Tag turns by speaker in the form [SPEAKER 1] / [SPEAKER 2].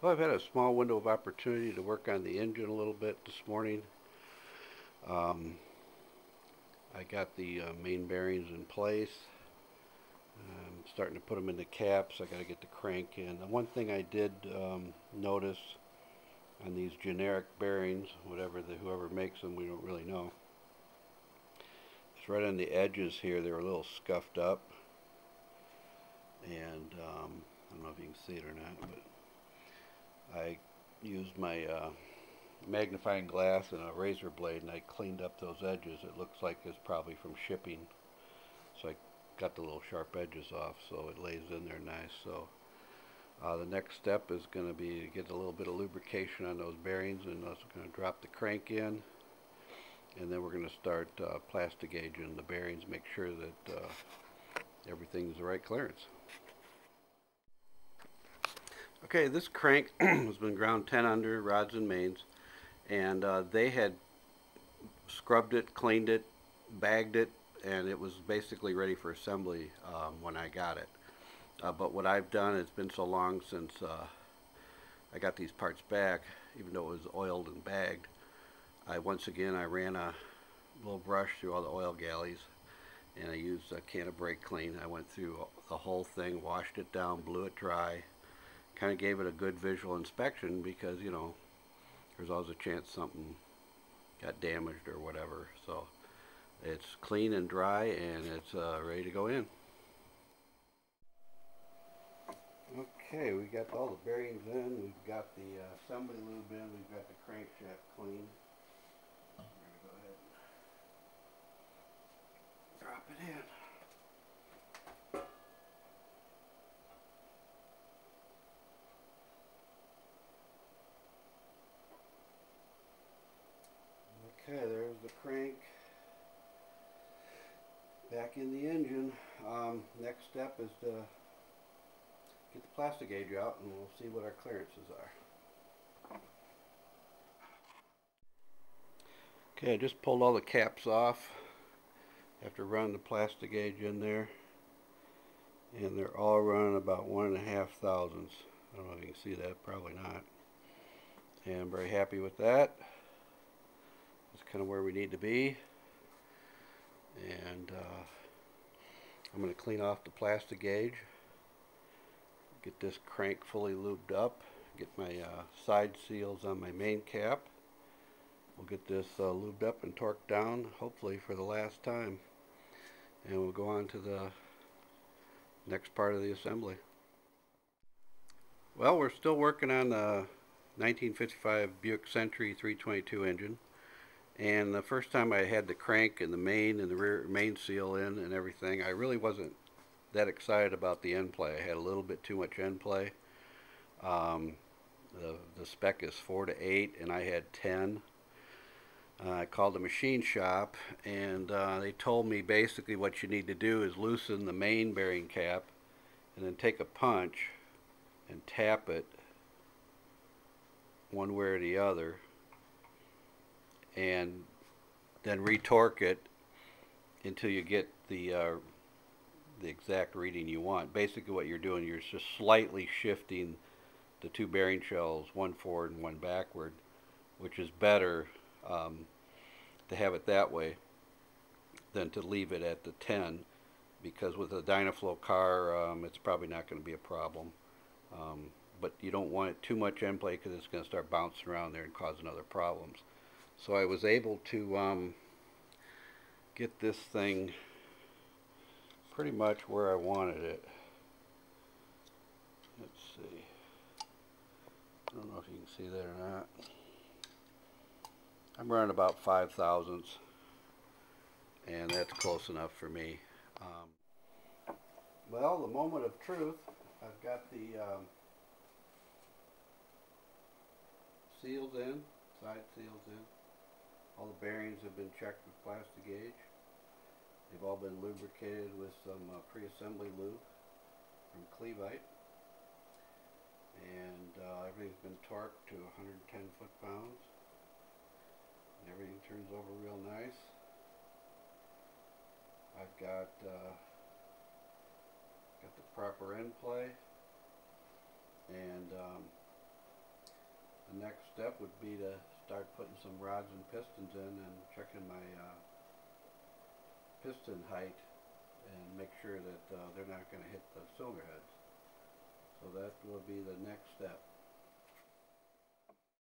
[SPEAKER 1] Well, I've had a small window of opportunity to work on the engine a little bit this morning. Um, I got the main bearings in place. I'm starting to put them in the caps. I got to get the crank in. The one thing I did notice on these generic bearings, whoever makes them, we don't really know. It's right on the edges here. They're a little scuffed up, and I don't know if you can see it or not, but I used my magnifying glass and a razor blade, and I cleaned up those edges. It looks like it's probably from shipping, so I got the little sharp edges off, so it lays in there nice. So the next step is going to be to get a little bit of lubrication on those bearings, and I'm going to drop the crank in, and then we're going to start plastic gauging the bearings, make sure that everything's the right clearance. Okay, this crank has been ground 10 under rods and mains, and they had scrubbed it, cleaned it, bagged it, and it was basically ready for assembly when I got it. But what I've done, it's been so long since I got these parts back, even though it was oiled and bagged, once again I ran a little brush through all the oil galleys, and I used a can of brake clean. I went through the whole thing, washed it down, blew it dry, kind of gave it a good visual inspection, because there's always a chance something got damaged or whatever. So it's clean and dry, and it's ready to go in. Okay, we got all the bearings in, we've got the assembly lube in, we've got the crankshaft clean. We're going to go ahead and drop it in. Okay, there's the crank back in the engine. Next step is to get the plastic gauge out, and we'll see what our clearances are. Okay, I just pulled all the caps off after running the plastic gauge in there, and they're all running about 1.5 thousandths. I don't know if you can see that, probably not. And I'm very happy with that. That's kind of where we need to be. And I'm going to clean off the plastic gauge, get this crank fully lubed up, get my side seals on my main cap. We'll get this lubed up and torqued down, hopefully for the last time, and we'll go on to the next part of the assembly. Well, we're still working on the 1955 Buick Century 322 engine, and the first time I had the crank and the main and the rear main seal in and everything, I really wasn't that excited about the end play. I had a little bit too much end play. The spec is 4 to 8, and I had 10. I called the machine shop, and they told me basically what you need to do is loosen the main bearing cap, and then take a punch and tap it one way or the other, and then retorque it until you get the exact reading you want. Basically what you're doing, you're just slightly shifting the two bearing shells, one forward and one backward, which is better to have it that way than to leave it at the 10, because with a Dynaflow car it's probably not going to be a problem. But you don't want it too much end play, because it's going to start bouncing around there and causing other problems. So I was able to get this thing pretty much where I wanted it. Let's see. I don't know if you can see that or not. I'm running about 5 thousandths, and that's close enough for me. Well, the moment of truth. I've got the seals in, side seals in. All the bearings have been checked with plastic gauge. They've all been lubricated with some pre-assembly lube from Clevite. And everything's been torqued to 110 foot-pounds. And everything turns over real nice. I've got the proper end play, and The next step would be to start putting some rods and pistons in and checking my piston height and make sure that they're not going to hit the cylinder heads. So that will be the next step.